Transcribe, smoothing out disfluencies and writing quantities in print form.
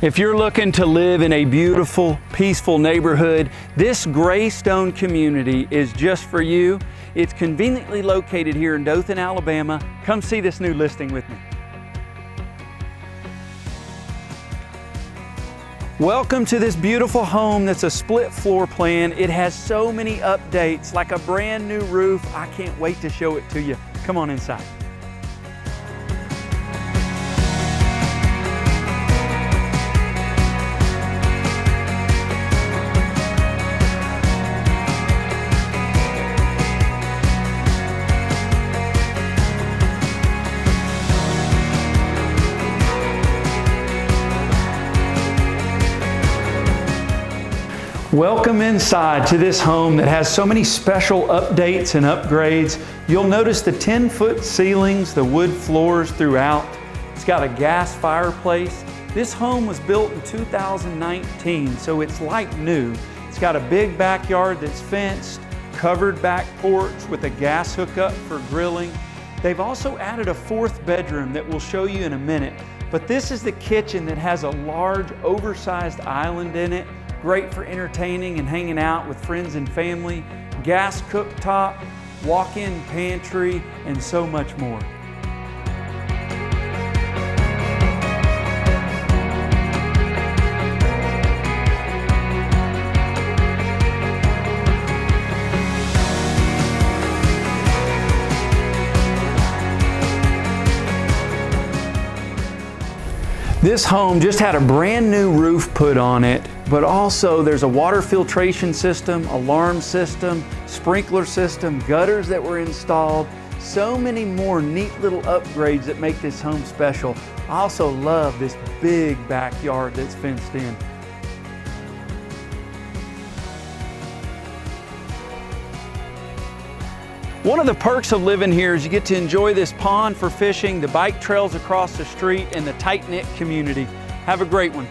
If you're looking to live in a beautiful, peaceful neighborhood, this Greystone community is just for you. It's conveniently located here in Dothan, Alabama. Come see this new listing with me. Welcome to this beautiful home that's a split floor plan. It has so many updates, like a brand new roof. I can't wait to show it to you. Come on inside. Welcome inside to this home that has so many special updates and upgrades. You'll notice the 10-foot ceilings, the wood floors throughout. It's got a gas fireplace. This home was built in 2019, so it's like new. It's got a big backyard that's fenced, covered back porch with a gas hookup for grilling. They've also added a fourth bedroom that we'll show you in a minute. But this is the kitchen that has a large, oversized island in it. Great for entertaining and hanging out with friends and family, gas cooktop, walk-in pantry, and so much more. This home just had a brand new roof put on it, but also there's a water filtration system, alarm system, sprinkler system, gutters that were installed, so many more neat little upgrades that make this home special. I also love this big backyard that's fenced in. One of the perks of living here is you get to enjoy this pond for fishing, the bike trails across the street, and the tight-knit community. Have a great one.